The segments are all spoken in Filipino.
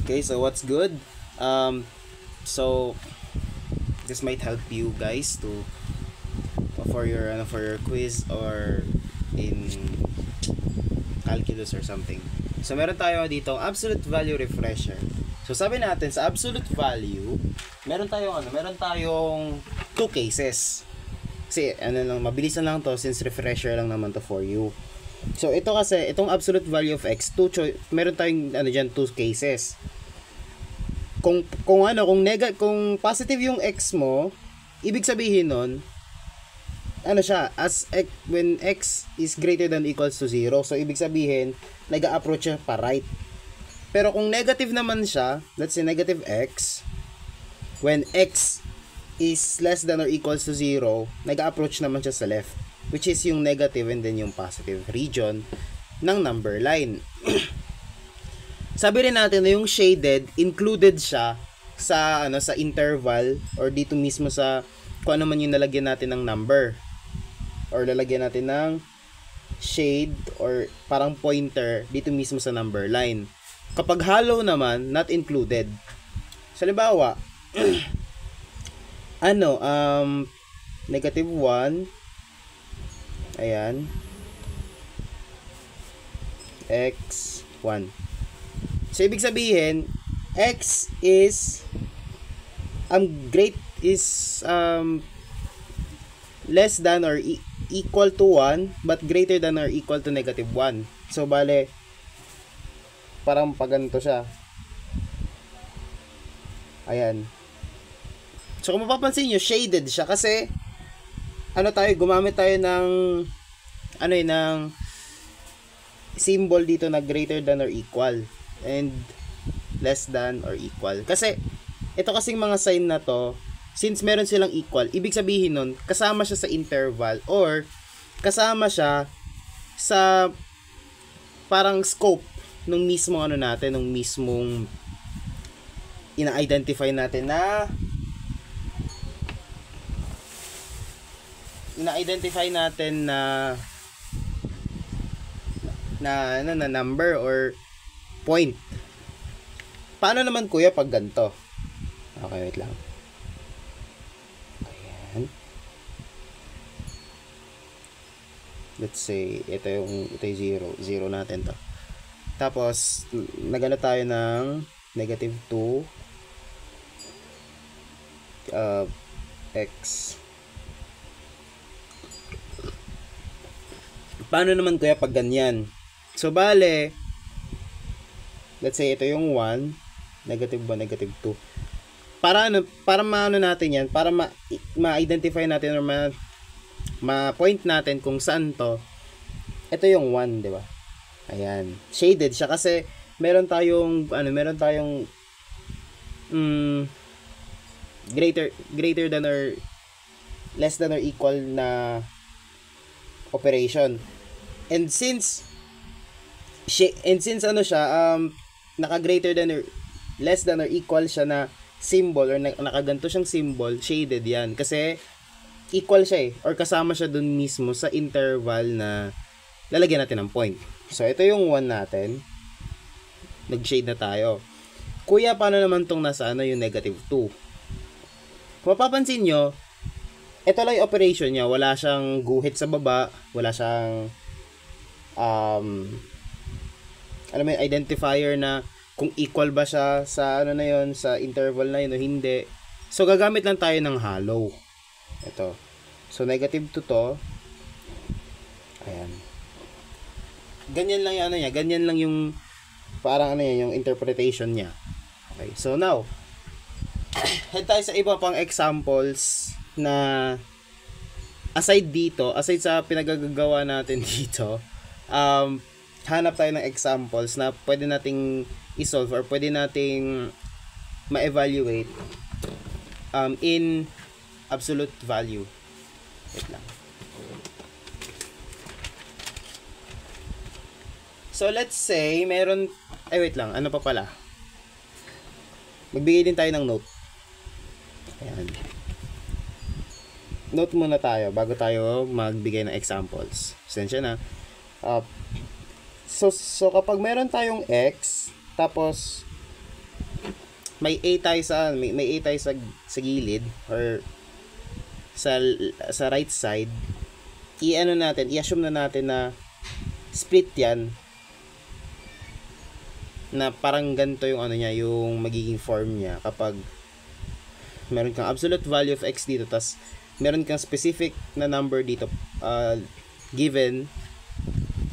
Okay, so what's good? So this might help you guys to for your quiz or in calculus or something. So meron tayo dito absolute value refresher. So sabi natin sa absolute value, meron tayong two cases. Kasi mabilis lang to since refresher lang naman to for you. So ito kasi, itong absolute value of x, meron tayong two cases. Kung positive yung x mo, ibig sabihin nun, when x is greater than or equals to 0, so ibig sabihin, nag-a-approach siya pa right. Pero kung negative naman siya, let's say negative x, when x is less than or equals to 0, nag-a-approach naman siya sa left, which is yung negative and then yung positive region ng number line. Sabi rin natin na yung shaded, included siya sa interval or dito mismo sa kung ano man yung nalagyan natin ng number or lalagyan natin ng shade or parang pointer dito mismo sa number line. Kapag hollow naman, not included. So, halimbawa, negative 1, ayan, x1. So, ibig sabihin, x is less than or equal to 1 but greater than or equal to negative 1. So, bale, parang paganto siya. Ayan. So, kung mapapansin nyo, shaded siya kasi gumamit tayo ng symbol dito na greater than or equal and less than or equal. Kasi ito kasing mga sign na to, since meron silang equal, ibig sabihin nun, kasama siya sa interval or kasama siya sa parang scope nung mismong nung mismong ina-identify natin na number or point. Paano naman kuya pag ganito? Okay, wait lang. Ayan. Let's say, ito yung 0. 0 natin to. Tapos, nagano tayo ng negative 2 x. Paano naman kuya pag ganyan? So, bale, let's say ito yung 1, negative 1, negative 2. Para maano natin yan, para ma-identify natin or ma-point natin kung saan to. Ito yung 1, di ba? Ayan. Shaded siya kasi meron tayong greater than or less than or equal na operation. And since naka-greater than or less than or equal siya na symbol or nakaganto siyang symbol, shaded yan. Kasi equal siya or kasama siya dun mismo sa interval na lalagyan natin ng point. So, ito yung 1 natin. Nag-shade na tayo. Kuya, paano naman tong nasa yung negative 2? Kung mapapansin nyo, ito lang yung operation niya. Wala siyang guhit sa baba. Wala siyang identifier na kung equal ba siya sa sa interval na yun o hindi. So, gagamit lang tayo ng hollow. Ito. So, negative 2 to. Ayan. Ganyan lang yung ganyan lang yung parang yung interpretation niya. Okay. So, now, head tayo sa iba pang examples na aside sa pinagagawa natin dito, hanap tayo ng examples na pwede nating i-solve or pwede nating ma-evaluate in absolute value. Wait lang. So, let's say, wait lang, ano pa pala? Magbigay din tayo ng note. Ayan. Note muna tayo bago tayo magbigay ng examples. Sensya na. So kapag meron tayong x, tapos may A tayo sa may A tayo sa gilid or sa right side, i-assume na natin na split yan, na parang ganito yung yung magiging form niya kapag meron kang absolute value of x dito, tas meron kang specific na number dito given,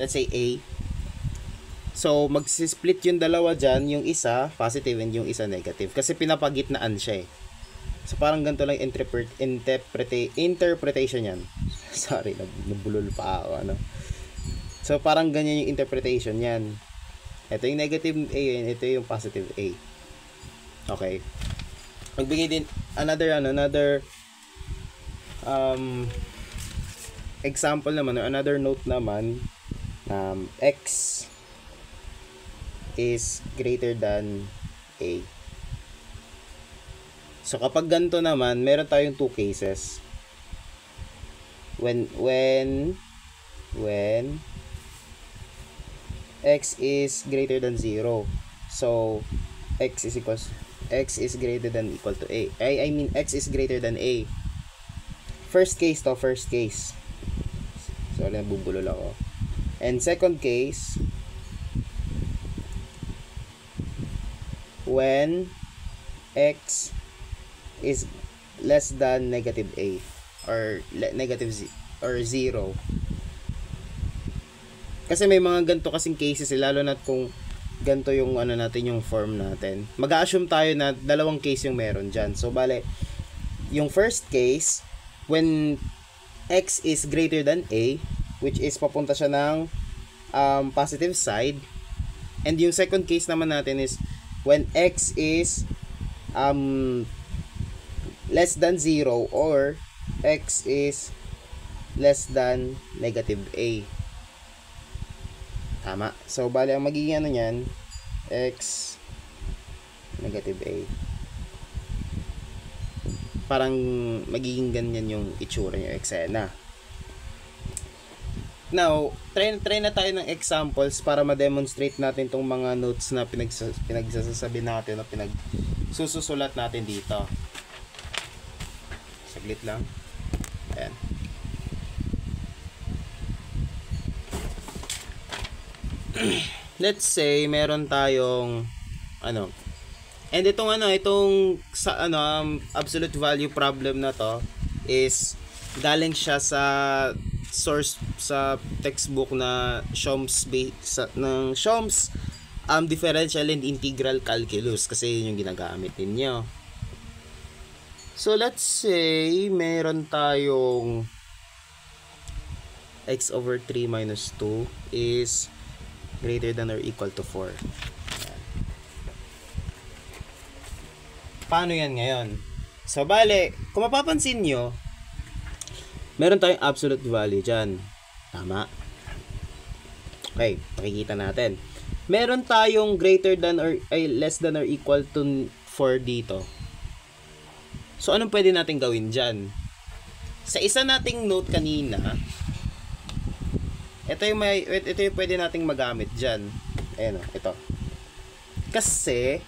let's say A. So magsi-split yung dalawa dyan, yung isa positive and yung isa negative, kasi pinapagitnaan siya eh. So parang ganito lang interpretation yan. Sorry, nabulol pa ako So parang ganyan yung interpretation yan. Ito yung negative A and ito yung positive A. Okay. Magbigay din another example naman, or another note naman, x is greater than A. So kapag ganito naman, meron tayong two cases. When x is greater than 0. So x is greater than equal to A. I mean x is greater than A. First case. So nabubulol ako. And second case, when x is less than negative A or negative or 0. Kasi may mga ganito kasing cases, lalo na kung ganito yung natin, yung form natin. Mag-a-assume tayo na dalawang case yung meron dyan. So bale, yung first case, when x is greater than A, which is papunta siya ng positive side. And yung second case naman natin is when x is less than 0 or x is less than negative A. Tama. So bali ang magiging niyan, x negative A. Parang magiging ganyan yung itsura niya, eksena. Now, try na tayo ng examples para ma-demonstrate natin tong mga notes na pinagsasabi natin o pinagsusulat natin dito. Saglit lang. Ayan. Let's say meron tayong and itong absolute value problem na to is galing siya sa source sa textbook na Shom's differential and integral calculus, kasi yun yung ginagamit ninyo. So let's say meron tayong x over 3 minus 2 is greater than or equal to 4. Ayan. Paano yan ngayon? So bale, kung mapapansin nyo, meron tayong absolute value dyan. Tama? Okay, makikita natin. Meron tayong greater than or less than or equal to 4 dito. So anong pwede natin gawin dyan? Sa isa nating note kanina, ito yung pwede nating magamit dyan. Ayan o, ito. Kasi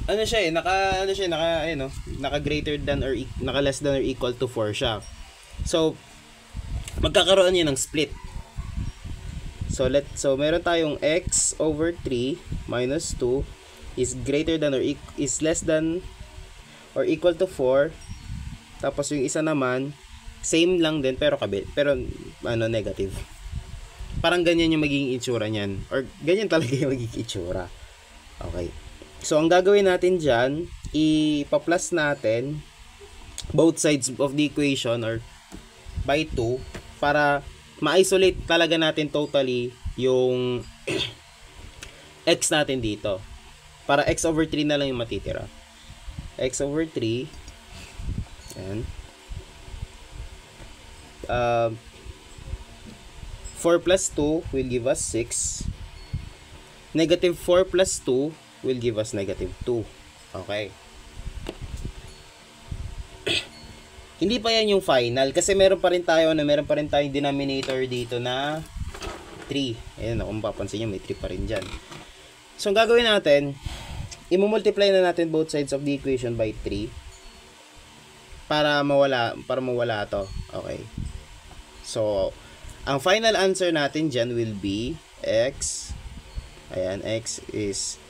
naka greater than or naka less than or equal to 4 siya. So magkakaroon yun ng split. So meron tayong x over 3 minus 2 is greater than or is less than or equal to 4. Tapos yung isa naman same lang din pero negative. Parang ganyan yung magiging itsura niyan, or ganyan talaga yung magiging itsura. Okay. So ang gagawin natin diyan, ipa-plus natin both sides of the equation or by 2 para ma-isolate talaga natin totally yung x natin dito. Para x over 3 na lang yung matitira. X over 3 and 4 plus 2 will give us 6. Negative 4 plus 2 will give us negative 2. Okay. Hindi pa yan yung final kasi meron pa rin tayong denominator dito na 3. Ayun, kung mapapansin nyo, may 3 pa rin dyan. So ang gagawin natin, i-multiply na natin both sides of the equation by 3 para mawala to. Okay. So, ang final answer natin dyan will be x. Ayan, x is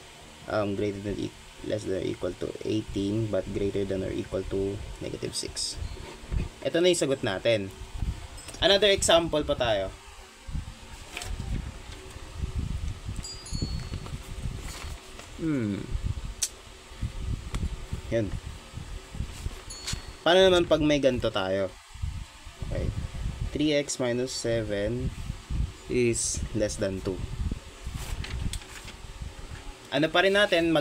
greater than less than or equal to 18 but greater than or equal to negative 6. Ito na yung sagot natin. Another example pa tayo. Yan. Paano naman pag may ganito tayo? Okay. 3x minus 7 is less than 2. Ano pa rin natin,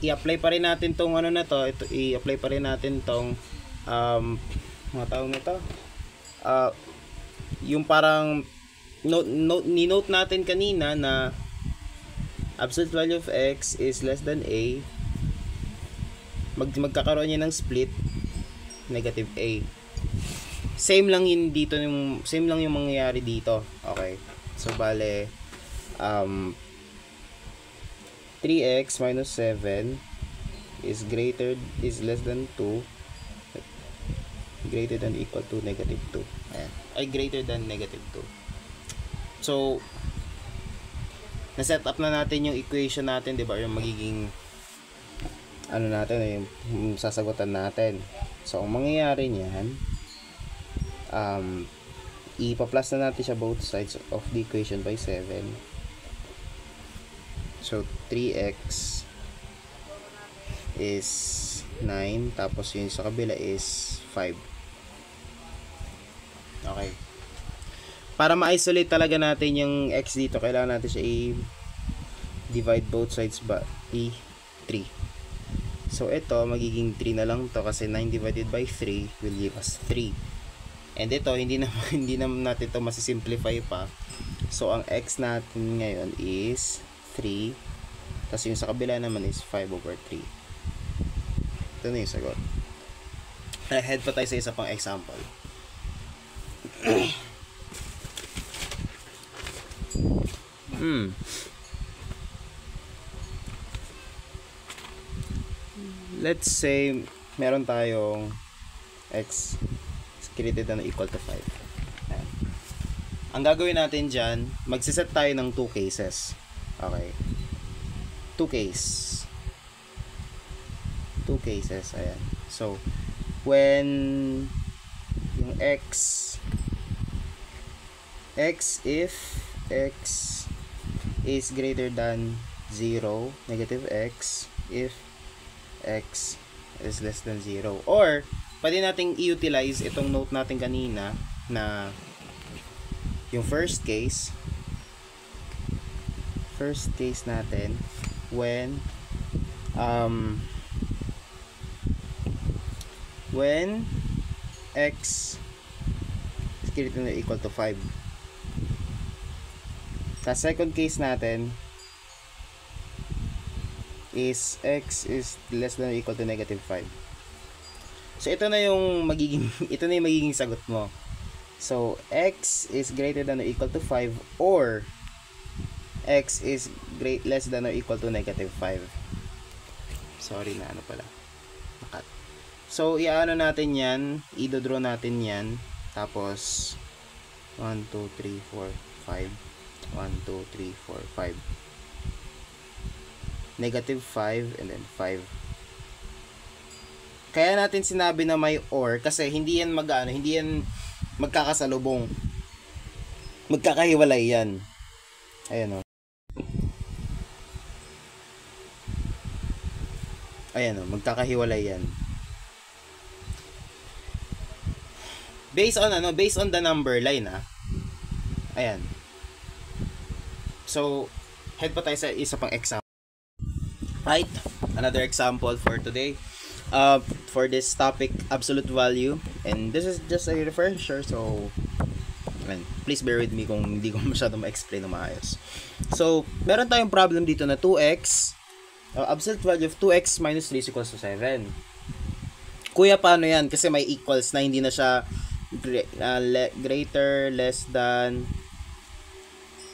i-apply pa rin natin tong ano na to, i-apply pa rin natin tong mga tawag nito. Yung parang ni-note natin kanina na absolute value of x is less than a. Magkakaroon niya ng split negative a. Same lang yung mangyayari dito. Okay. So bale 3x minus 7 is less than 2, greater than equal to negative 2. Ayan. Ay greater than negative 2. So na-set up na natin yung equation natin, 'di ba? Yung magiging ano natin, yung sasagutan natin. So ang mangyayari niyan, ipa-plus na natin siya both sides of the equation by 7. So 3x is 9, tapos yung sa kabila is 5. Okay. Para ma-isolate talaga natin yung x dito, kailangan natin siya i-divide both sides by 3. So ito, magiging 3 na lang to kasi 9 divided by 3 will give us 3. And ito, hindi naman natin to masisimplify pa. So ang x natin ngayon is 3. Tapos yung sa kabila naman is 5 over 3. Ito na yung sagot. Ahead pa tayo sa isa pang example. Let's say meron tayong x is greater than or equal to 5. Ayan. Ang gagawin natin dyan, magsiset tayo ng 2 cases. Okay. 2 cases. Ayan. So, when yung x if x is greater than 0, negative x if x is less than 0. Or, pwede nating i-utilize itong note natin kanina na yung first case natin when x is greater than or equal to 5. Sa second case natin is x is less than or equal to negative 5. So ito na yung magiging sagot mo. So x is greater than or equal to 5 or x is less than or equal to negative 5. Sorry na ano pala. Nakat. So iaano natin 'yan, i-draw natin 'yan. Tapos 1 2 3 4 5. 1 2 3 4 5. Negative 5 and then 5. Kaya natin sinabi na may or kasi hindi yan magkakasalubong. Magkakahiwalay yan. Ayan o. Magkakahiwalay yan. Based on the number line Ayan. So, head pa tayo sa isa pang example. Right? Another example for today. For this topic, absolute value. And this is just a refresher. So, please bear with me kung hindi ko masyadong ma-explain na maayos. So, meron tayong problem dito na 2x. Absolute value of 2x minus 3 is equals to 7. Kuya, paano yan? Kasi may equals na hindi na siya greater, less than,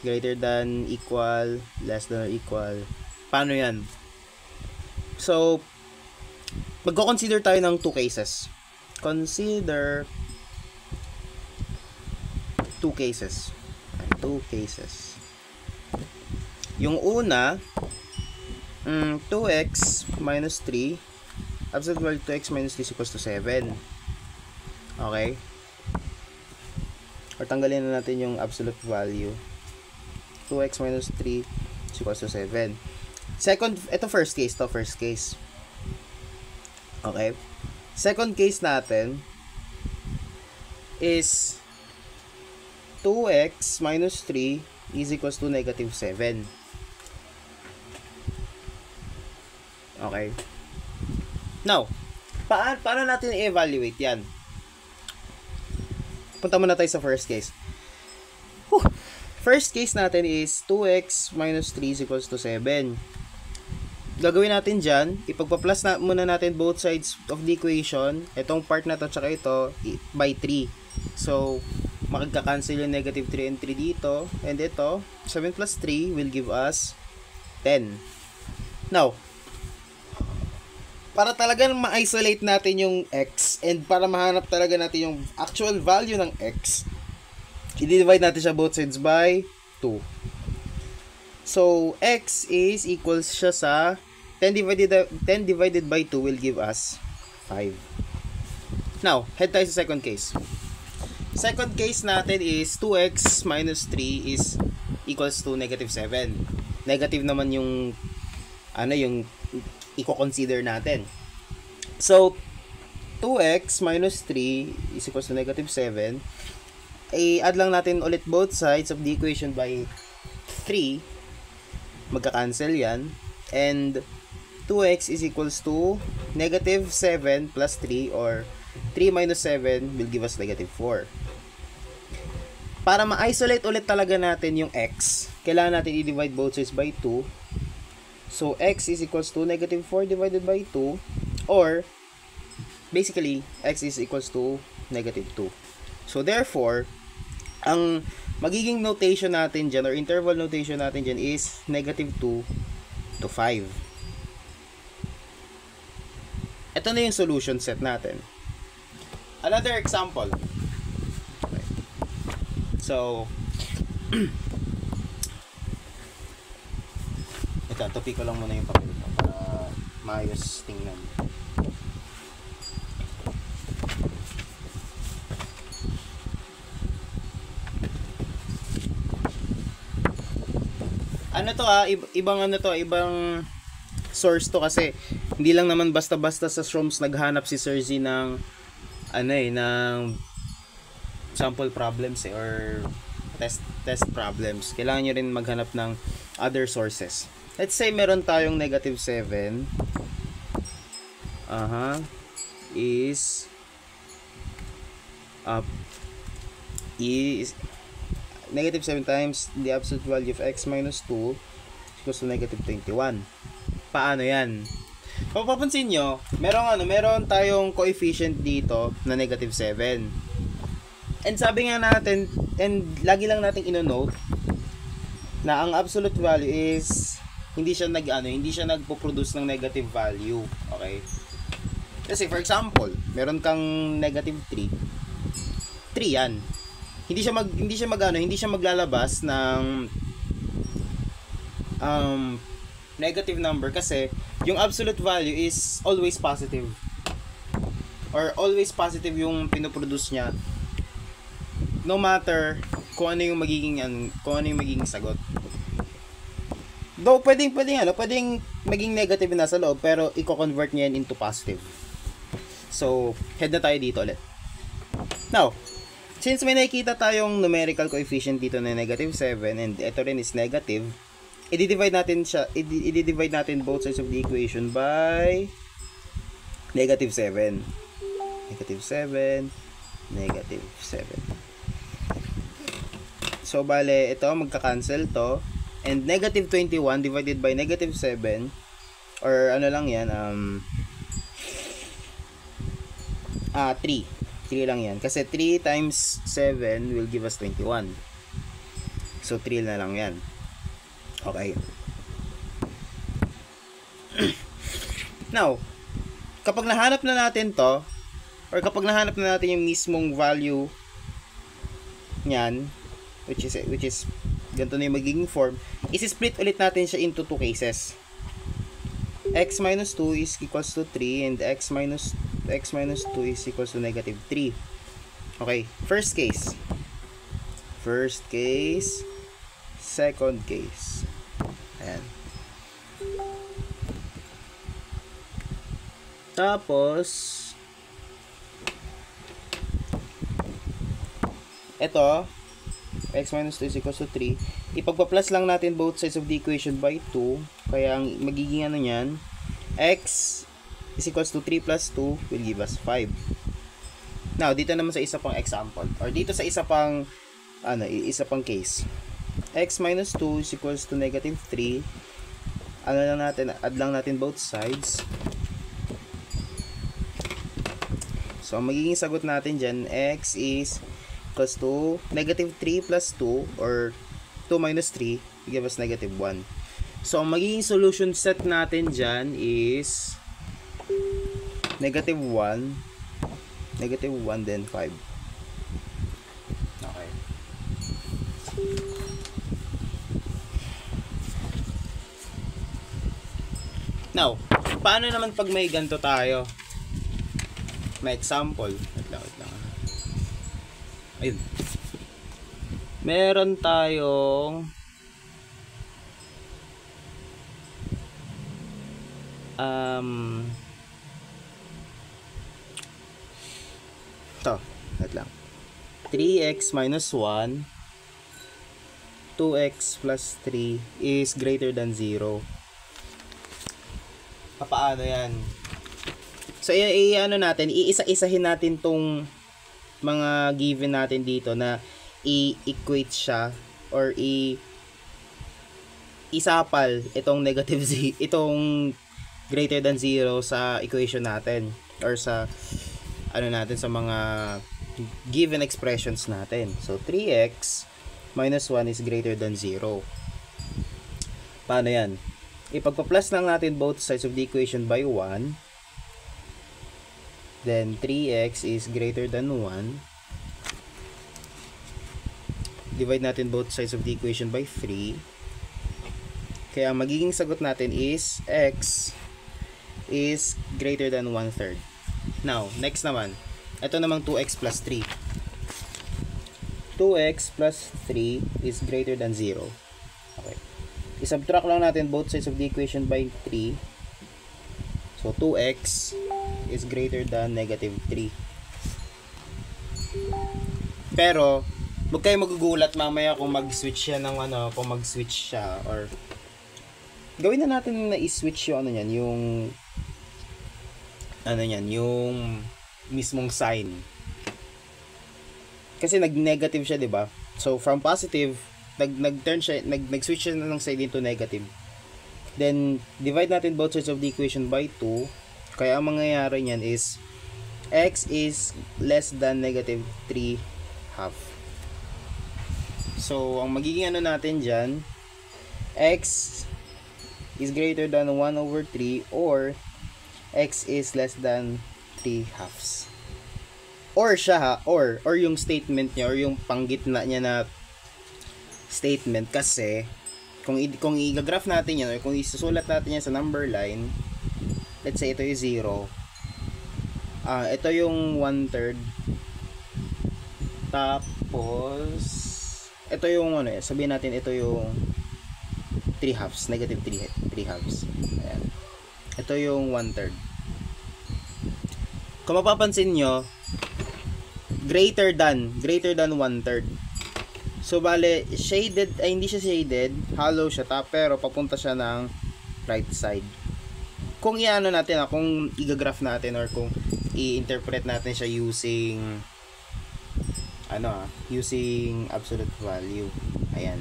greater than, equal, less than or equal. Paano yan? So, magko-consider tayo ng 2 cases. Consider 2 cases. 2 cases. Yung una, 2x minus 3, absolute value 2x minus 3 is equals to 7. Okay? Or tanggalin na natin yung absolute value. 2x minus 3 is equals to 7. Ito first case. Okay? Second case natin is 2x minus 3 is equals to negative 7. Okay? Now, paano natin i-evaluate yan? Punta muna tayo sa first case. First case natin is 2x minus 3 is equals to 7. Gagawin natin dyan, ipagpa-plus na muna natin both sides of the equation. Itong part na to tsaka ito, by 3. So, makagka-cancel yung negative 3 and 3 dito. And ito, 7 plus 3 will give us 10. Now, para talagang ma-isolate natin yung x and para mahanap talaga natin yung actual value ng x, i-divide natin siya both sides by 2. So, x is equals siya sa 10 divided by 2 will give us 5. Now, head tayo sa second case. Second case natin is 2x minus 3 is equals to negative 7. Negative naman yung yung i-consider natin. So, 2x minus 3 is equals to negative 7. I-add lang natin ulit both sides of the equation by 3. Magka-cancel yan. And 2x is equals to negative 7 plus 3 or 3 minus 7 will give us negative 4. Para ma-isolate ulit talaga natin yung x, kailangan natin i-divide both sides by 2. So, x is equals to negative 4 divided by 2 or basically, x is equals to negative 2. So, therefore, ang magiging notation natin dyan or interval notation natin dyan is negative 2 to 5. Ito na yung solution set natin. Another example. Okay. So, ito, topic ko lang muna yung papel ko para maayos tingnan. Ibang source to kasi hindi lang naman basta-basta sa Shroms naghanap si Sir Z ng ng sample problems or test problems. Kailangan nyo rin maghanap ng other sources. Let's say meron tayong negative 7 is negative 7 times the absolute value of x minus 2 equals to negative 21. Paano yan? Papapansin nyo, meron tayong coefficient dito na negative 7. And sabi nga natin, and lagi lang natin ino-note na ang absolute value is hindi siya nagpo-produce ng negative value. Okay? Kasi for example, meron kang negative 3 yan. Hindi siya maglalabas ng negative number kasi yung absolute value is always positive. Or always positive yung pinoproduce niya. No matter kung ano yung magiging sagot. Though pwedeng maging negative na sa loob pero i-convert niya yan into positive. So, head na tayo dito ulit. Now, since may nakikita tayong numerical coefficient dito na negative 7 and ito rin is negative, i-divide natin both sides of the equation by negative 7. Negative 7, negative 7. So, bale, ito, magka-cancel to. And negative 21 divided by negative 7, or ano lang yan, 3. 3 lang yan. Kasi 3 times 7 will give us 21. So, 3 na lang yan. Okay. Now, kapag nahanap na natin to, or kapag nahanap na natin yung mismong value niyan, which is ganito na yung magiging form, isi-split ulit natin siya into two cases. X minus 2 is equals to 3 and x minus 2 is equals to negative 3. Okay, first case, second case. Ayan. Tapos, ito, x minus 2 is equals to 3. Ipagpa-plus lang natin both sides of the equation by 2. Kaya ang magiging ano niyan, x is equals to 3 plus 2 will give us 5. Now, dito naman sa isa pang example, or dito sa isa pang case. X minus 2 is equals to negative 3. Add lang natin both sides. So, ang magiging sagot natin dyan, x is equals to negative 3 plus 2, or 2 minus 3, will give us negative 1. So, ang magiging solution set natin dyan is negative 1, then 5. Okay. Now, paano naman pag may ganito tayo? May example. Wait lang. Ayun. Meron tayong wait lang. 3x minus 1, 2x plus 3 is greater than 0. Paano yan? So, natin, iisa-isahin natin tong mga given natin dito na i-equate siya or isapal itong negative itong greater than 0 sa equation natin or sa sa mga given expressions natin. So 3x minus 1 is greater than 0. Paano yan? Ipagpa-plus lang natin both sides of the equation by 1. Then 3x is greater than 1. Divide natin both sides of the equation by 3. Kaya ang magiging sagot natin is x is greater than 1/3. Now, next naman. Ito namang 2x plus 3. 2x plus 3 is greater than 0. Okay. I-subtract lang natin both sides of the equation by 3. So, 2x is greater than negative 3. Pero, huwag kayo magugulat mamaya kung mag-switch siya ng kung mag-switch siya or gawin na natin na i-switch yung yung mismong sign. Kasi nag-negative siya, 'di ba? So from positive, nag-turn siya, nag-switch siya ng side into negative. Then divide natin both sides of the equation by 2. Kaya ang mangyayari niyan is x is less than negative 3 half. So ang magiging natin diyan, x is greater than 1/3 or x is less than 3 halves. Or siya or yung statement niya or yung panggitna niya na statement kasi kung i-graph natin yan or kung isusulat natin yan sa number line, let's say ito yung 0. Ito yung 1/3. Tapos ito yung sabihin natin ito yung 3 halves, negative 3 halves. Ayan. Ito yung 1/3. Kung mapapansin nyo, greater than 1/3. So bale, shaded, hindi siya shaded, hollow siya pero papunta siya ng right side. Kung natin, kung i-graph natin or kung i-interpret natin siya using using absolute value. Ayan.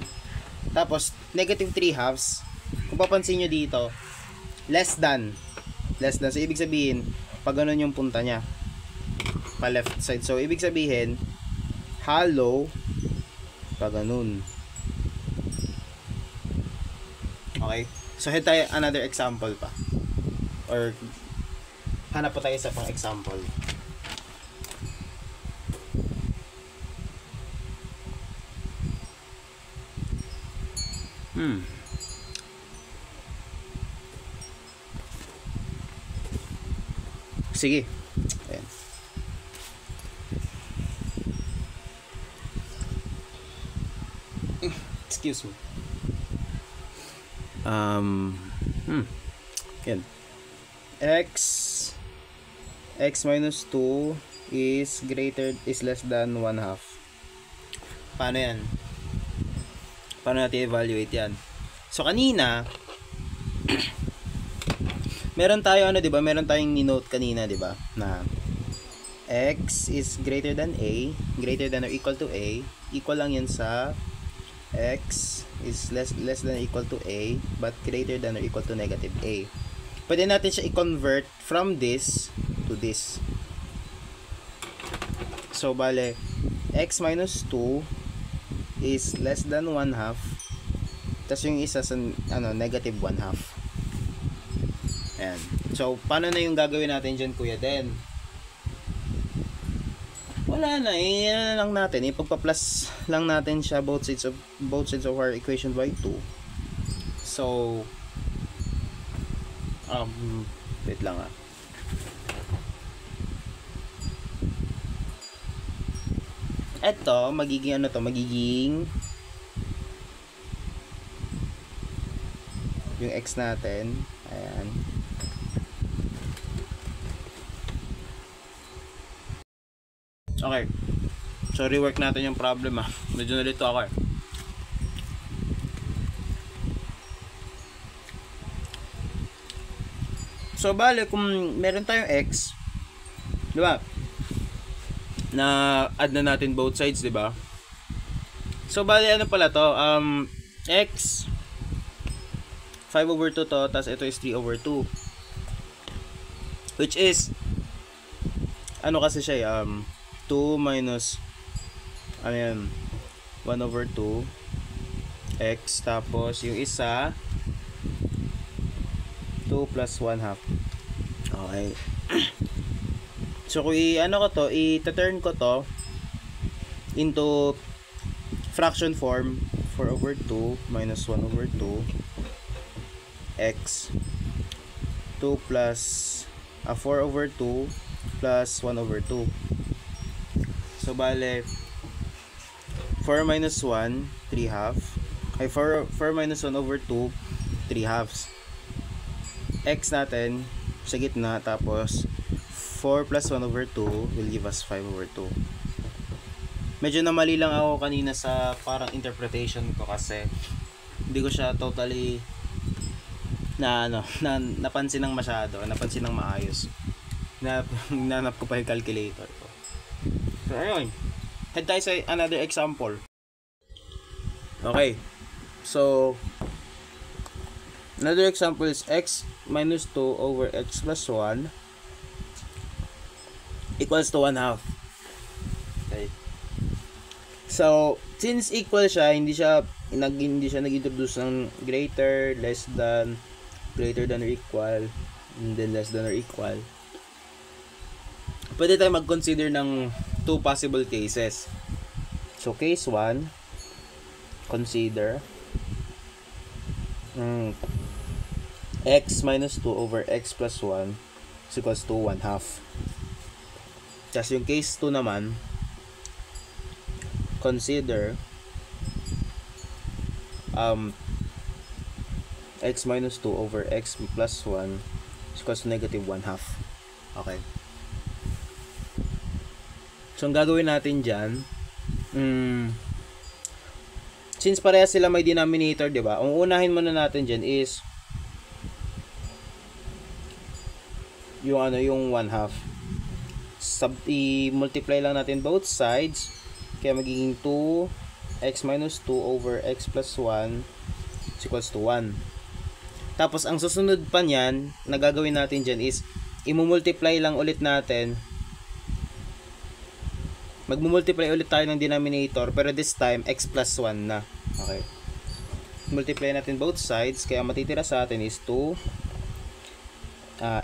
Tapos negative 3 halves, kung papansin nyo dito, less than. So ibig sabihin, pag ganun yung punta niya, pa left side. So ibig sabihin, hollow pag ganun. Okay? So head tayo another example pa. Or hanap po tayo sa pang example. Sige. Ayan. Excuse me. Yan. X minus 2 is less than 1/2. Paano yan? Paano natin evaluate yan? So kanina meron tayo ano, 'di ba? Meron tayong ni-note kanina, 'di ba? Na x is greater than a, greater than or equal to a, equal lang yan sa x is less than or equal to a but greater than or equal to negative a. Pwede natin siya i-convert from this to this. So bale x minus 2 is less than 1/2, tas yung isa sa ano, negative 1/2. Ayan. So paano na yung gagawin natin dyan, Kuya Den? Wala na, yan lang natin, ipagpa-plus lang natin siya both sides of our equation by 2. So wait lang eto magiging ano to, magiging yung x natin, ayan, okay. So rework natin yung problem medyo nalito ako So bale kung meron tayong x, 'di ba? Na add na natin both sides, 'di ba? So bale ano pala to? X 5/2 to, tas ito is 3/2. Which is ano kasi siya 2 minus ano yan, 1/2 x, tapos yung isa 2 plus 1/2. Okay. So kung ano ko to, i-turn ko to into fraction form, 4/2 minus 1/2 x 2 plus 4/2 plus 1/2. So bale 4 minus 1 3/2, ay 4 minus 1/2 3/2. X natin sa gitna, tapos 4 plus 1/2 will give us 5/2. Medyo namali lang ako kanina sa parang interpretation ko kasi hindi ko siya totally napansin ng masyado, napansin ng maayos. Nanap ko pa yung calculator ko. So ayun, head tayo sa another example. Okay, so another example is x minus 2 over x plus 1 equals to 1/2. Okay. So, since equal siya, hindi siya nag-introduce ng greater, less than, greater than or equal, and then less than or equal. Pwede tayo mag-consider ng two possible cases. So, case 1, consider x minus 2 over x plus 1 is equals to 1/2. Tapos yung case 2 naman, consider x minus 2 over x plus 1 is equals to negative 1/2. Okay. So ang gagawin natin dyan, since pareha sila may denominator, di ba? Ang unahin muna natin dyan is yung yung 1/2. I-multiply lang natin both sides, kaya magiging 2 x minus 2 over x plus 1 is equals to 1. Tapos ang susunod pa niyan na gagawin natin dyan is i-multiply lang ulit natin, magmumultiply ulit tayo ng denominator, pero this time x plus 1 na. Okay, multiply natin both sides, kaya matitira sa atin is 2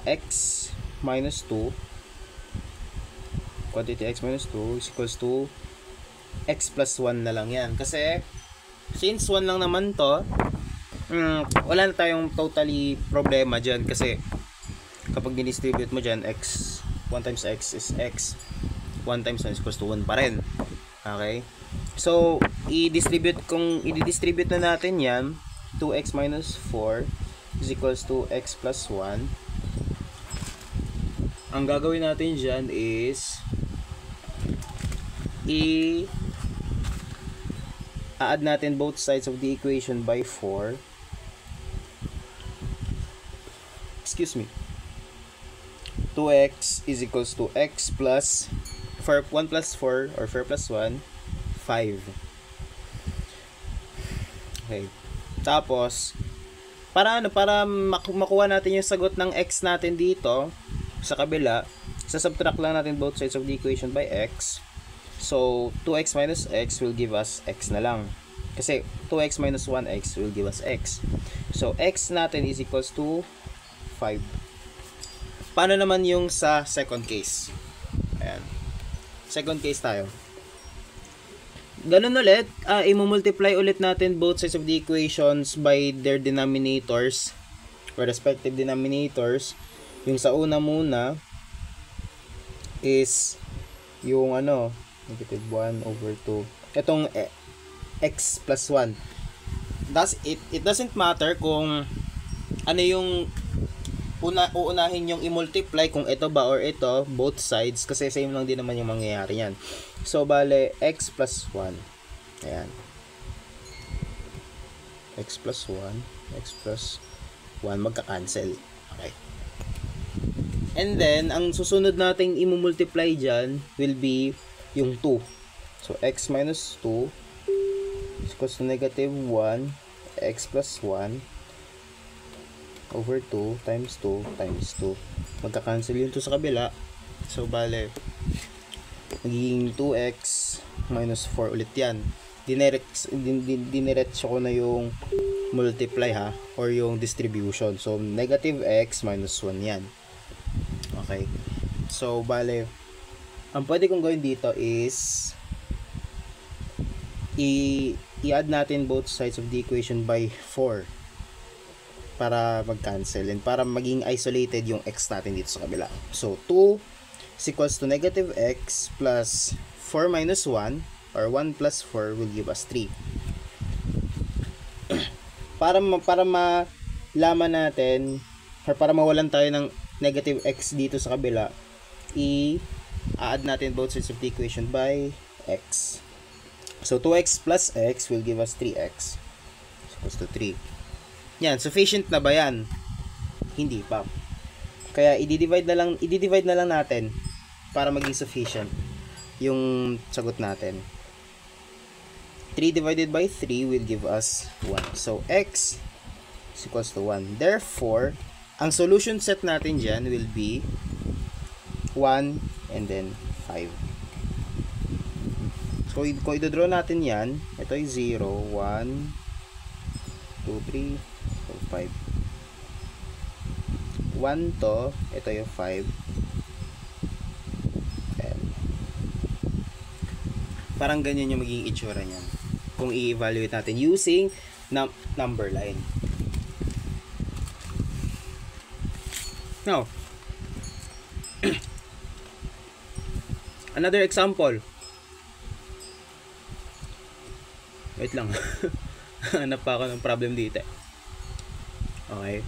x minus 2, quantity x minus 2 is equals to x plus 1 na lang yan. Kasi, since 1 lang naman to, wala na tayong totally problema dyan. Kasi, kapag dinistribute mo dyan, x, 1 times x is x, 1 times 1 is equals to 1 pa rin. Okay? So, i-distribute na natin yan, 2x minus 4 is equals to x plus 1. Ang gagawin natin dyan is i-add natin both sides of the equation by 4. Excuse me. 2x is equals to x plus 1 plus 4 or 4 plus 1, 5. Okay. Tapos, para makuha natin yung sagot ng x natin dito sa kabila, subtract lang natin both sides of the equation by x. So, 2x minus x will give us x na lang. Kasi 2x minus 1x will give us x. So, x natin is equals to 5. Paano naman yung sa second case? Ayan. Second case tayo. Ganun ulit, i-multiply ulit natin both sides of the equations by their denominators or respective denominators. Yung sa una muna is yung negative 1 over 2. Itong x plus 1. It doesn't matter kung ano yung uunahin yung i-multiply, kung ito ba or ito, both sides, kasi same lang din naman yung mangyayari yan. So, bale, x plus 1. Ayan. X plus 1. X plus 1. Magka-cancel. Okay. And then, ang susunod nating i-multiply dyan will be yung 2. So, x minus 2 is equals to negative 1 x plus 1 over 2 times 2 times 2. Magka-cancel yun to sa kabila. So, bale, magiging 2x minus 4 ulit yan. Diniretso ko na yung multiply ha, or yung distribution. So, negative x minus 1 yan. Okay. So, bale, ang pwede kong gawin dito is i-add natin both sides of the equation by 4 para mag-cancel and para maging isolated yung x natin dito sa kabila. So, 2 is equals to negative x plus 4 minus 1 or 1 plus 4 will give us 3. para malaman natin or para mawalan tayo ng negative x dito sa kabila, i-add natin both sides of the equation by x. So, 2x plus x will give us 3x. Equals to 3. Yan, sufficient na ba yan? Hindi pa. Kaya i-divide na lang natin para maging sufficient yung sagot natin. 3 divided by 3 will give us 1. So, x is equals to 1. Therefore, ang solution set natin dyan will be 1 and then 5. So, kung i-draw natin yan, ito ay 0, 1, 2, 3, 4, 5. 1 to, ito yung 5. Ayan. Parang ganyan yung magiging itsura niyan kung i-evaluate natin using number line. Now, another example. Wait lang. Hanap pa ako ng problem dito. Okay.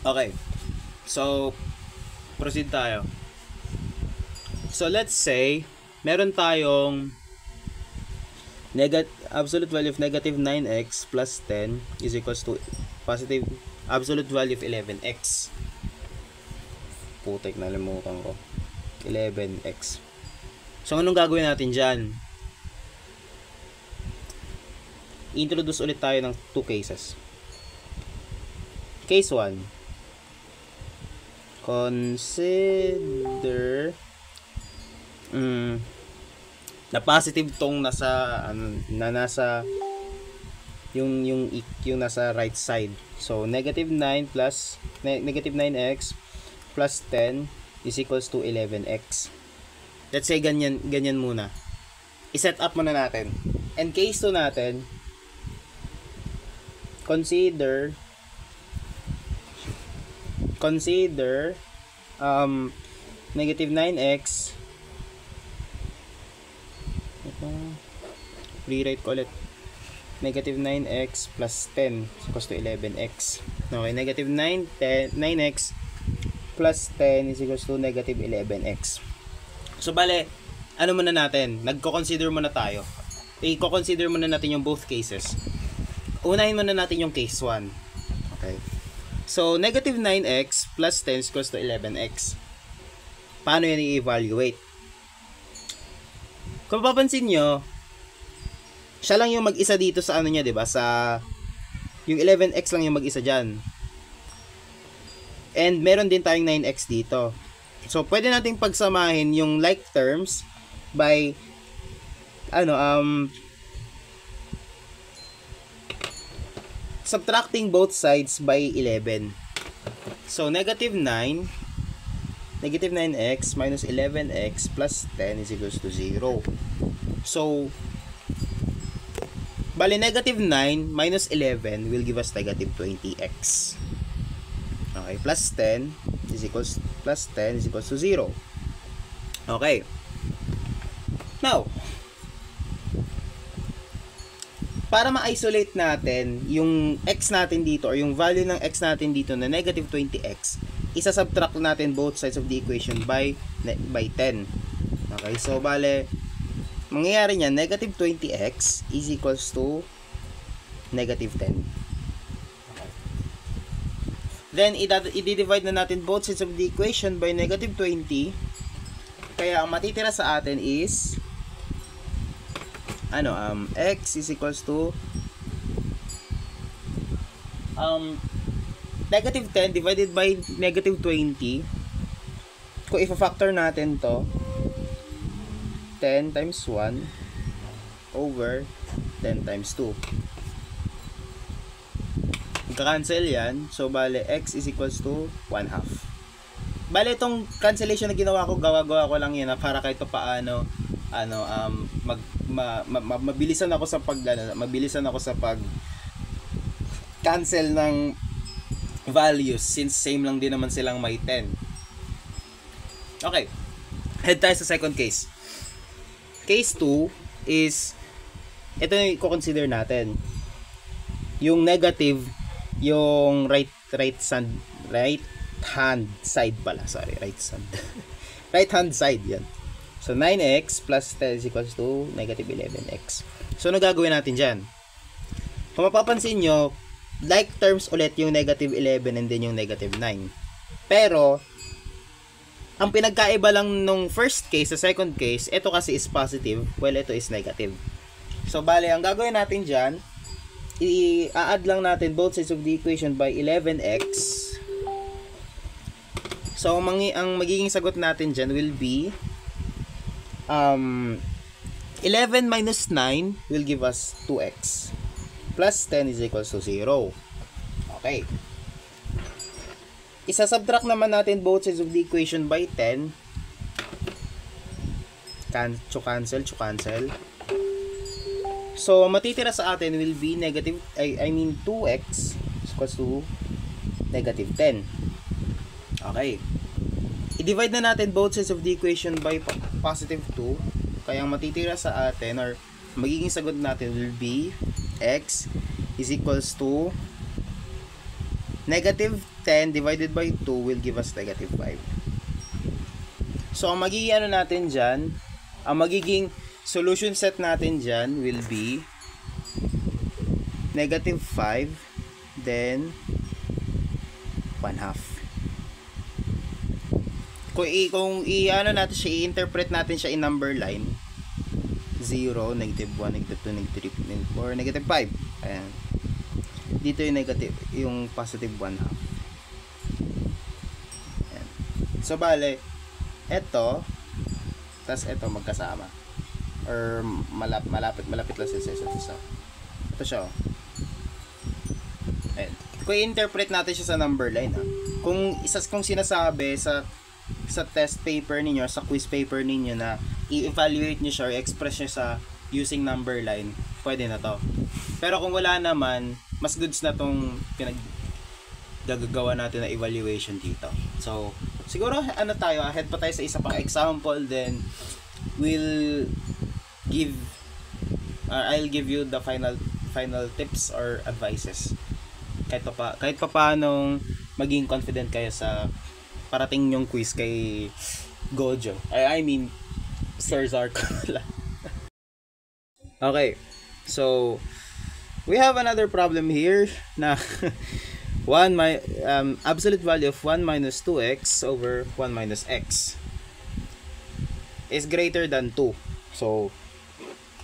Okay. So, proceed tayo. So, let's say, meron tayong absolute value of negative 9x plus 10 is equals to positive absolute value of 11x. Putek, nalimutan ko. 11x. So, anong gagawin natin dyan? Introduce ulit tayo ng two cases. Case 1. Consider na positive tong nasa na nasa yung nasa right side. So negative 9 plus negative 9x plus 10 is equals to 11x. Let's say ganyan muna. I-set up muna natin. And case 2 natin, consider negative 9x, rewrite ko ulit, negative 9x plus 10 is equals to 11x. Okay, negative 9x plus 10 is equals to negative 11x. So bale, ano muna natin, nagko-consider muna tayo. I-consider muna natin yung both cases. Unahin muna natin yung case 1. Okay. So, negative 9x plus 10 is equals to 11x. Paano yan i-evaluate? Kung papansin nyo, siya lang yung mag-isa dito sa ano niya, diba? Sa, yung 11x lang yung mag-isa dyan. And meron din tayong 9x dito. So, pwede nating pagsamahin yung like terms by, subtracting both sides by 11. So, negative 9x minus 11x plus 10 is equals to 0. So, bali negative 9 minus 11 will give us negative 20x. Okay, plus 10 is equals to 0. Okay. Now, para ma-isolate natin yung x natin dito or yung value ng x natin dito na negative 20x, isa-subtract natin both sides of the equation by 10. Okay, so bale, mangyayari niyan, negative 20x is equals to negative 10. Okay. Then, i-divide na natin both sides of the equation by negative 20. Kaya, ang matitira sa atin is x is equals to negative 10 divided by negative 20. Kung i-factor natin to, 10 times 1 over 10 times 2. Magka-cancel yan. So, bale, x is equals to 1/2. Bale, itong cancellation na ginawa ko, gawa-gawa ko lang yan para kahit pa paano mabilisan ako sa pag cancel ng values since same lang din naman silang may 10. Okay. Head tayo sa second case. Case 2 is ito yung i-consider natin. Yung negative, yung right hand side yan. So, 9x plus 10 is equals to negative 11x. So, ano gagawin natin dyan? Kung mapapansin nyo, like terms ulit yung negative 11 and then yung negative 9. Pero, ang pinagkaiba lang nung first case sa second case, ito kasi is positive, while ito is negative. So, bale, ang gagawin natin dyan, i-add lang natin both sides of the equation by 11x. So, ang magiging sagot natin dyan will be 11 minus 9 will give us 2x plus 10 is equals to 0. Okay. Isa-subtract naman natin both sides of the equation by 10. Cancel. So, matitira sa atin will be negative, 2x is equals to negative 10. Okay. I-divide na natin both sides of the equation by positive 2. Kaya ang matitira sa atin or magiging sagot natin will be x is equals to negative 10 divided by 2 will give us negative 5. So, ang magiging natin dyan, ang magiging solution set natin dyan will be negative 5 then 1/2. Kung natin siya, i-interpret natin siya in number line, 0, negative 1, negative 2, negative 3, negative 4, negative 5. Ayan. Dito yung negative, yung positive 1/2. Ayan. So, bale, eto, tas eto magkasama. or malapit lang sa isa't isa. Ito siya, oh. Ayan. Kung i-interpret natin siya sa number line, ha. Kung sinasabi sa test paper ninyo, sa quiz paper ninyo na i-evaluate niyo siya or express niyo sa using number line, pwede na to. Pero kung wala naman, mas goods na tong gagawa natin na evaluation dito. So, siguro ahead pa tayo sa isa pang example, then I'll give you the final tips or advices. Kahit pa paanong maging confident kayo sa parating yung quiz kay Gojo. I mean Sir Zarkola. Okay. So, we have another problem here na absolute value of 1 minus 2x over 1 minus x is greater than 2. So,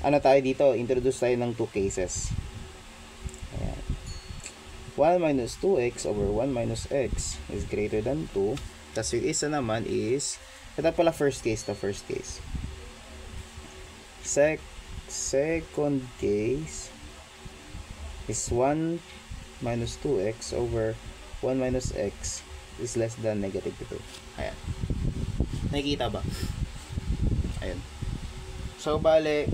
ano tayo dito? Introduce tayo ng two cases. Ayan. 1 minus 2x over 1 minus x is greater than 2. Tapos yung isa naman is, ito pala first case. Second case is 1 minus 2x over 1 minus x is less than negative 2. Ayan. Nakikita ba? Ayan. So, bale,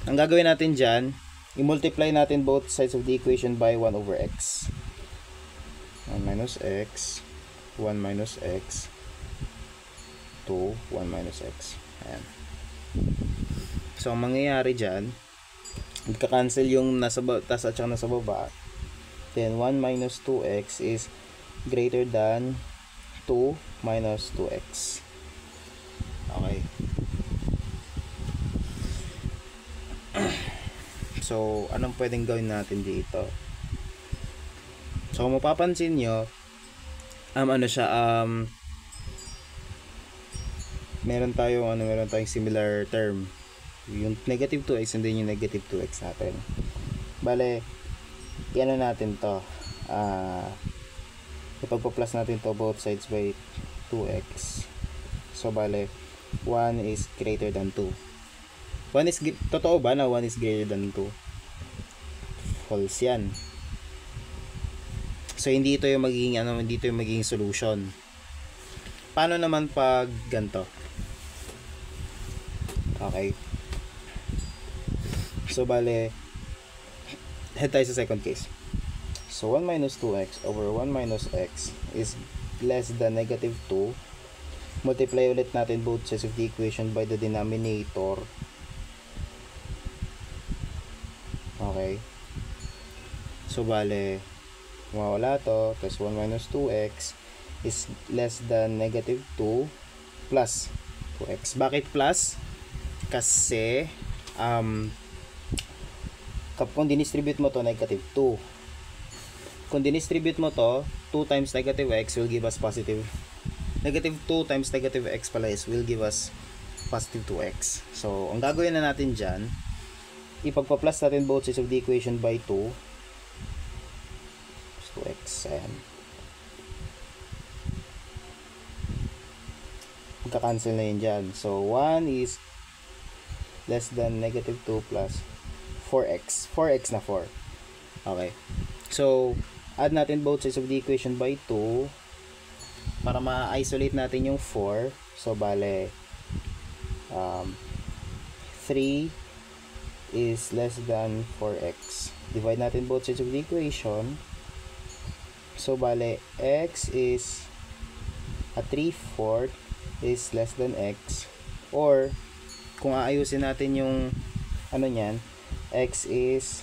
ang gagawin natin dyan, i-multiply natin both sides of the equation by 1 over x. 1 minus x, 1 minus x, 2, 1 minus x. Ayan. So, ang mangyayari dyan, magka-cancel yung nasa taas at saka nasa baba. Then, 1 minus 2x is greater than 2 minus 2x. Okay. So, anong pwedeng gawin natin dito? So, kung mapapansin nyo, meron tayong similar term. Yung negative 2x and then yung negative 2x natin. Bale, ano natin to? Ipagpa-plus natin to both sides by 2x. So, bale, 1 is greater than 2. Totoo ba na 1 is greater than 2? False yan. So, hindi ito yung magiging solution. Paano naman pag ganito? Okay. So, bale, head tayo sa second case. So, 1 minus 2x over 1 minus x is less than negative 2. Multiply ulit natin both sides of the equation by the denominator. Okay. So, bale, mawala to. Tapos, 1 minus 2x is less than negative 2 plus 2x. Bakit plus? Kasi, kung dinistribute mo to, negative 2. Kung dinistribute mo to, 2 times negative x will give us positive. Negative 2 times negative x pala will give us positive 2x. So, ang gagawin na natin dyan, ipagpa-plus natin both sides of the equation by 2. 2x. Ayan. Magka-cancel na yun dyan. So, 1 is less than negative 2 plus 4x. 4x na 4. Okay. So, add natin both sides of the equation by 2 para ma-isolate natin yung 4. So, bale, 3 is less than 4x. Divide natin both sides of the equation. So, bale, x is 3/4 is less than x. Or, kung aayusin natin yung niyan, x is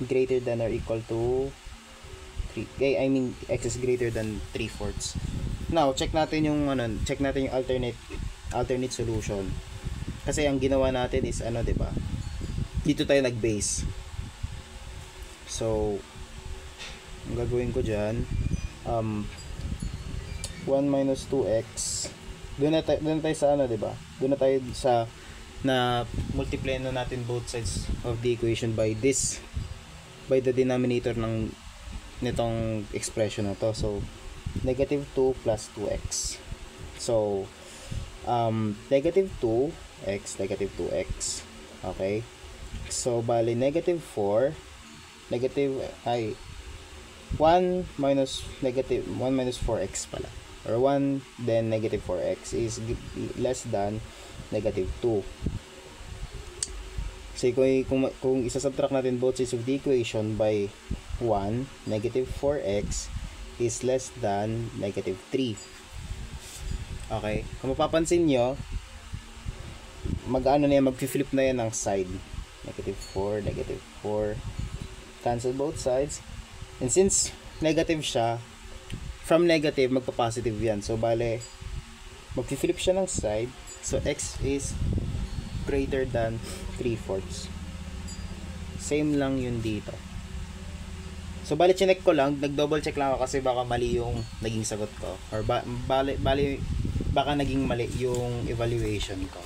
greater than or equal to 3. X is greater than 3/4. Now, check natin yung alternate solution. Kasi ang ginawa natin is 'di ba? Dito tayo nag-base. So, ang gagawin ko diyan, 1 minus 2x. Doon na tayo sa 'di ba? Doon na tayo sa na multiply na natin both sides of the equation by the denominator nitong expression na to. So, negative 2 plus 2x. So, negative 2 x, negative 2x. Okay? So, bali, negative 4, negative, 1 minus 4x pala. Or 1, then negative 4x is less than negative 2. So, kung isa-subtract natin both sides of the equation by 1, negative 4x is less than negative 3. Okay? Kung mapapansin nyo, mag-flip na yan ng side. Negative 4, cancel both sides. And since negative siya, from negative, magpa-positive yan. So, bale, mag-flip siya ng side. So, x is greater than 3/4. Same lang yun dito. So, bale, chinek ko lang. Nag-double check lang ako kasi baka mali yung naging sagot ko. Or baka naging mali yung evaluation ko.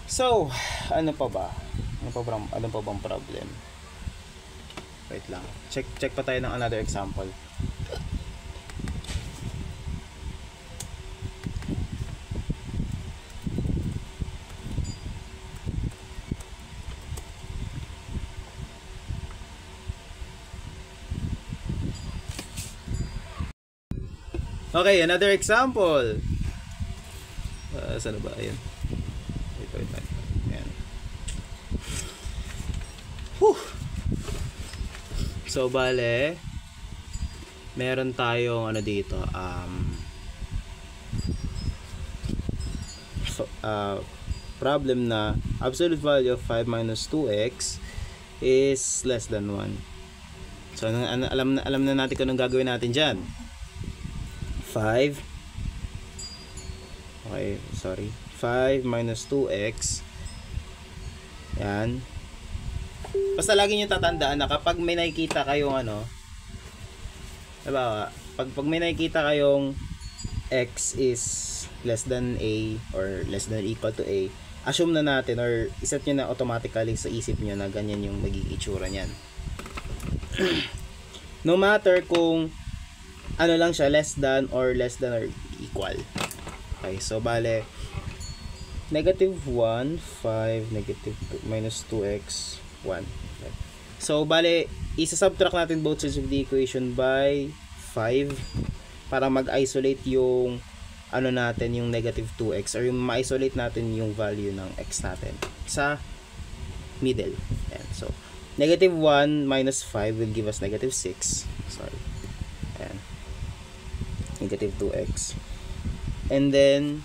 So, ano pa ba? Ano pa bang problem? Wait lang. Check pa tayo ng another example. Okay, another example. Saan ba? Ayan. Wait. Ayan. Whew. So, bale, meron tayong ano dito, problem na absolute value of 5 minus 2x is less than 1. So, alam na natin kung anong gagawin natin dyan. 5 minus 2x, yan. Basta lagi nyo tatandaan na kapag may nakikita kayong diba, pag may nakikita kayong x is less than a or less than or equal to a, assume na natin or iset nyo na automatically sa isip nyo na ganyan yung magiging itsura nyan. No matter kung ano lang siya, less than or equal. Okay, so bale, negative 1, 5, negative 2, minus 2x, 1. Okay. So, bale, isa-subtract natin both sides of the equation by 5 para mag-isolate yung natin, yung negative 2x or yung ma-isolate natin yung value ng x natin sa middle. Ayan. So, negative 1 minus 5 will give us negative 6. Sorry. Ayan. Negative 2x. And then,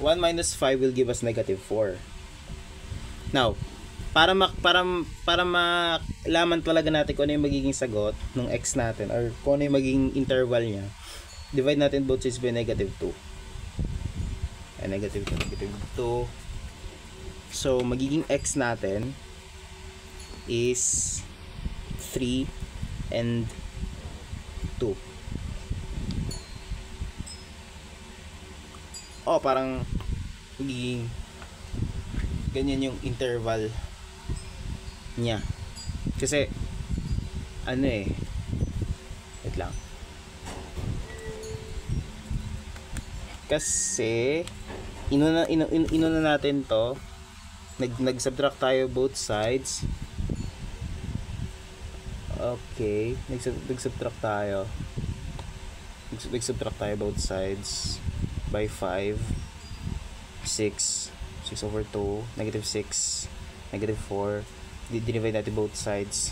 1 minus 5 will give us negative 4. Now, para malaman talaga natin kung ano yung magiging sagot ng x natin or kung ano yung magiging interval niya, divide natin both sides by negative 2. And negative 2. So, magiging x natin is 3 and 2. Parang magiging ganyan yung interval niya. Kasi wait lang. Kasi inuna natin to. Nag-subtract tayo both sides. Okay, nag-subtract tayo both sides by 5, 6 over 2, negative 6, negative 4. Divide natin both sides.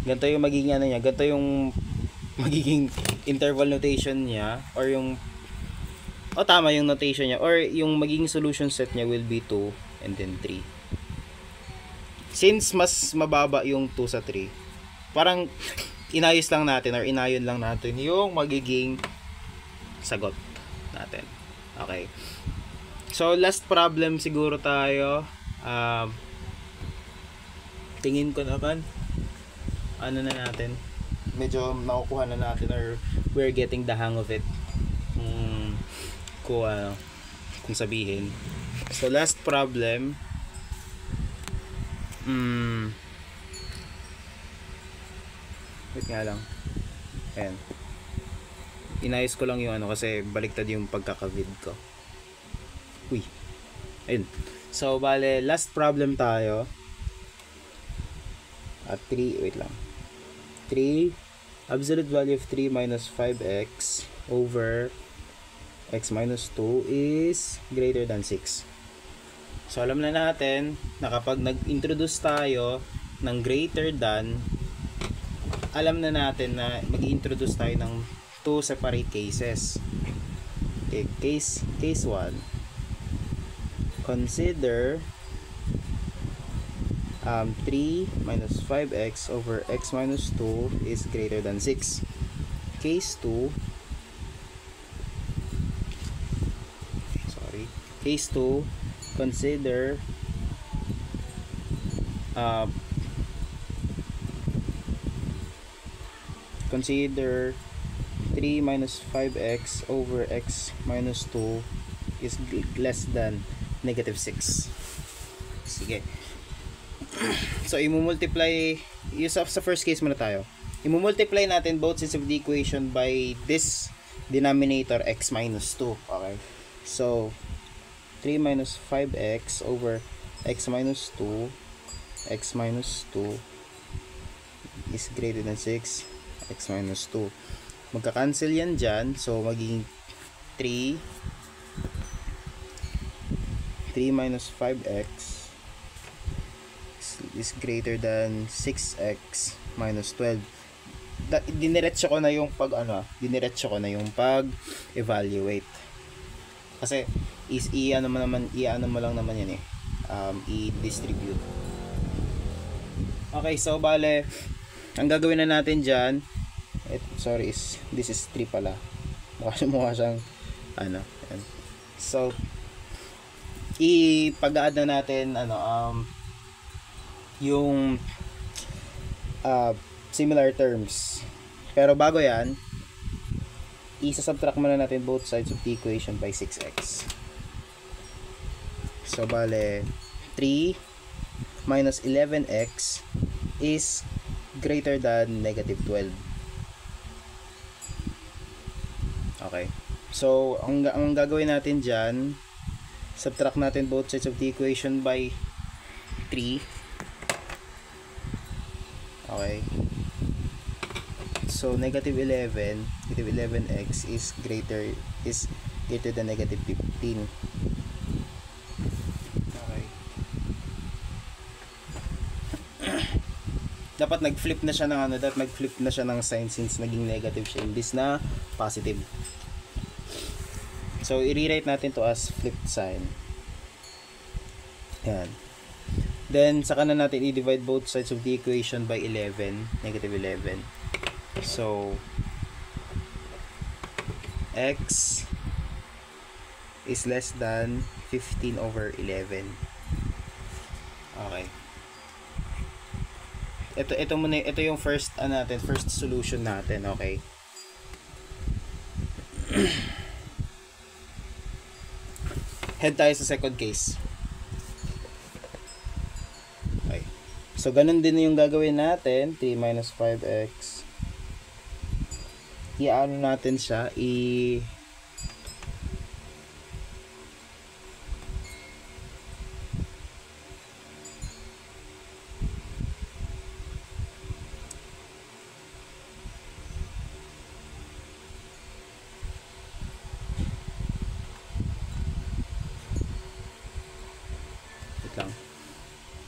Ganito yung magiging niya, ganito yung magiging interval notation niya or yung tama yung notation niya or yung magiging solution set niya will be 2 and then 3. Since mas mababa yung 2 sa 3, parang inayos lang natin or inayon lang natin yung magiging sagot natin. Okay. So, last problem siguro tayo. Tingin ko naman, na natin, medyo nakukuha na natin or we're getting the hang of it. Kung sabihin. So, last problem. Wait nga lang. Ayan. Inayos ko lang yung kasi baliktad yung pagkaka-vid ko. Uy. Ayun. So, bale, last problem tayo. At 3, wait lang. 3, absolute value of 3 minus 5x over x minus 2 is greater than 6. So, alam na natin na kapag nag-introduce tayo ng greater than, alam na natin na mag-introduce tayo ng 2 separate cases. Okay, case 1. Consider 3 minus 5x over x minus 2 is greater than 6. Case 2, consider consider 3 minus 5x over x minus 2 is less than negative 6. Sige. So, imumultiply, sa first case muna tayo. Imumultiply natin both sides of the equation by this denominator x minus 2. Okay. So, 3 minus 5x over x minus 2 is greater than 6, x minus 2. Magka-cancel yan dyan. So, magiging 3 minus 5x is greater than 6x minus 12. Diniretso ko na yung pag-evaluate. Kasi i-ano mo lang naman yan eh. I-distribute. Okay, so bale ang gagawin na natin diyan, this is 3 pala. Mukha siyang ano. Yan. So ipag-add na natin yung similar terms. Pero bago yan, isa-subtract muna natin both sides of the equation by 6x. So, bale, 3 minus 11x is greater than negative 12. Okay. So, ang gagawin natin dyan, subtract natin both sides of the equation by 3. Okay. So, negative 11x is greater than negative 15. Okay. Dapat nag-flip na siya ng sign since naging negative siya imbis na positive. So, i-rewrite natin to as flipped sign. Yan. Then, saka na natin i-divide both sides of the equation by 11, negative 11. So, x is less than 15 over 11. Okay. Ito yung first solution natin, okay? Head tayo sa second case. Okay. So, ganun din yung gagawin natin. 3 minus 5x. I-ano natin siya.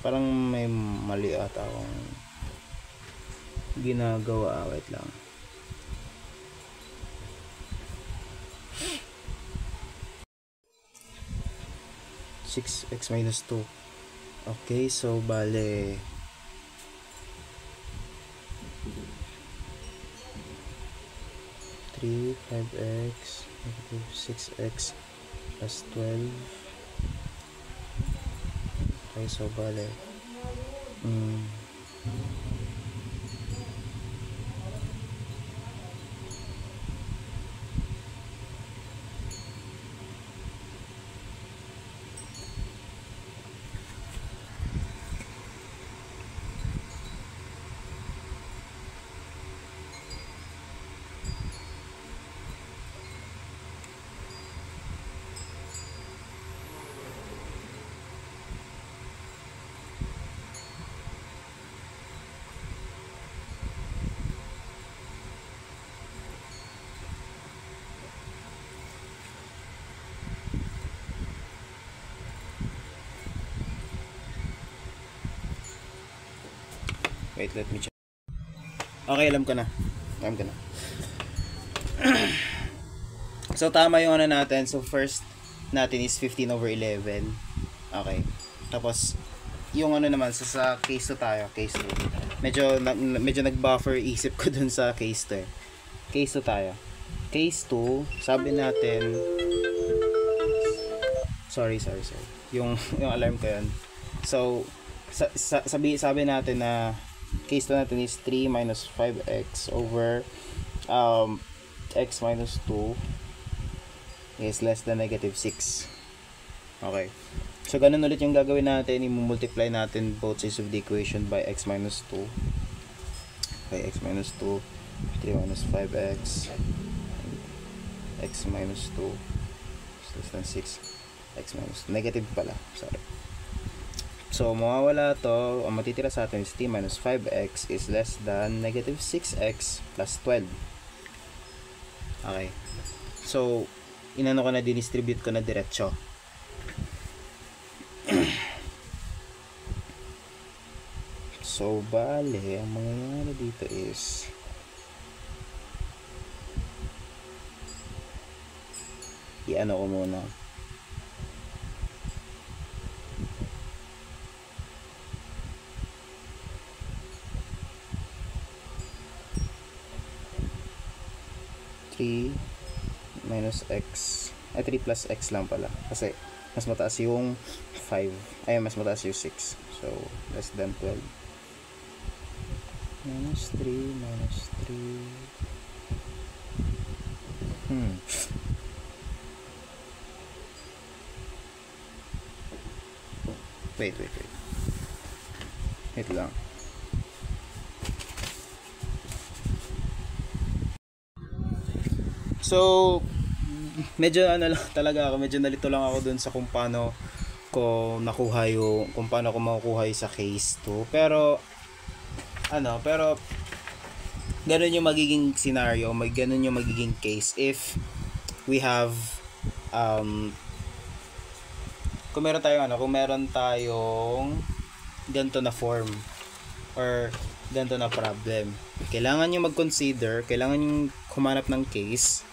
Parang may mali ata akong ginagawa. Wait lang. X minus 2. Okay, so bale 3, 5x, negative 6x plus 12. Okay, so bale Wait, let me check. Okay, alam ko na. So, tama yung ano natin. So, first natin is 15/11. Okay. Tapos, yung ano naman, sa case 2 tayo. Case 2. Medyo nag-buffer isip ko dun sa case 2 eh. Case 2 tayo. Case 2, sabi natin, sorry. Yung alarm ko yun. So, sabi natin na case 2 natin is 3 minus 5x over x minus 2 is less than negative 6. Okay. So, ganun ulit yung gagawin natin. I-multiply natin both sides of the equation by x minus 2. Okay, x minus 2. 3 minus 5x. X minus 2 is less than 6. X minus 2. Negative pala. Sorry. So, mawawala to. Ang matitira sa atin is t minus 5x is less than negative 6x plus 12. Okay. So, inano ko na, dinistribute ko na diretso. So, bale, ang mangyayari dito is i-ano ko muna. Minus x 3 plus x lang pala kasi mas mataas yung 5 mas mataas yung 6, so less than 12. minus 3 wait lang. So, medyo ano lang talaga ako, medyo nalito lang ako dun sa kung paano ko makukuha yung sa case 2. Pero ganun yung magiging scenario, ganun yung magiging case if we have kung meron tayong ganito na form or ganito na problem. Kailangan nyo mag-consider, kailangan nyo humanap ng case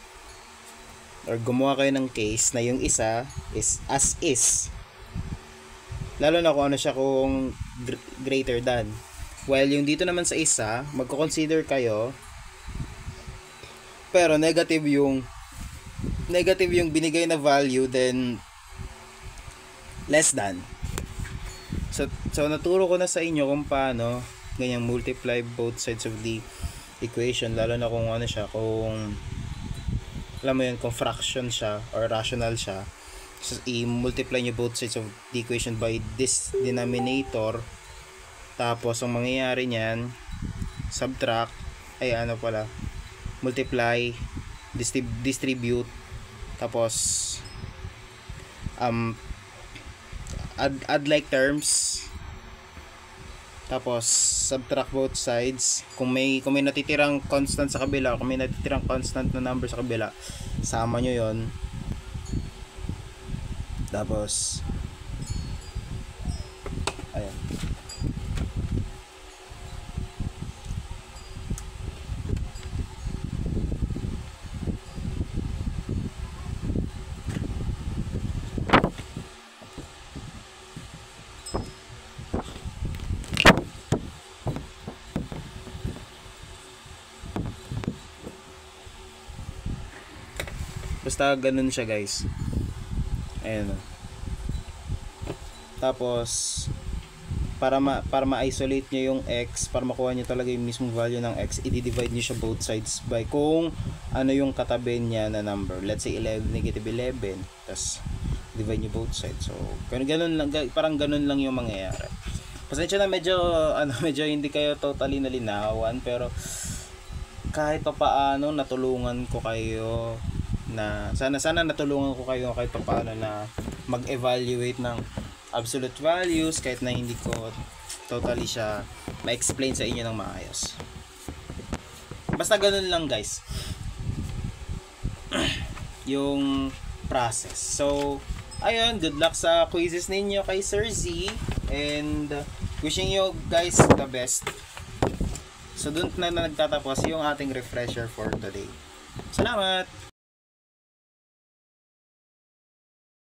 or gumawa kayo ng case na yung isa is as is, lalo na kung ano siya, kung greater than. While yung dito naman sa isa, magko-consider kayo pero negative yung binigay na value, then less than. So naturo ko na sa inyo kung paano ganyang multiply both sides of the equation, lalo na kung ano siya, kung alam mo yun, kung fraction siya or rational siya. So, i-multiply nyo both sides of the equation by this denominator. Tapos, ang mangyayari niyan, subtract, multiply, distribute, tapos, add like terms, tapos subtract both sides. Kung may natitirang constant sa kabila, kung may natitirang constant na number sa kabila, sama nyo yon. Tapos ayan, basta ganun siya guys. Ayan. Tapos para ma-isolate nyo yung x, para makuha nyo talaga yung mismong value ng x, i-divide nyo siya both sides by kung ano yung katabi niya na number. Let's say 11, negative 11, tapos divide nyo both sides. So ganun lang, parang ganun lang yung mangyayari. Pasensya na medyo hindi kayo totally nalinawan, pero kahit pa paano natulungan ko kayo na sana natulungan ko kayo kahit pa paano na mag-evaluate ng absolute values kahit na hindi ko totally siya ma-explain sa inyo ng maayos. Basta ganun lang guys yung process. So ayun, good luck sa quizzes ninyo kay Sir Z, and wishing you guys the best. So, doon na nagtatapos yung ating refresher for today. Salamat!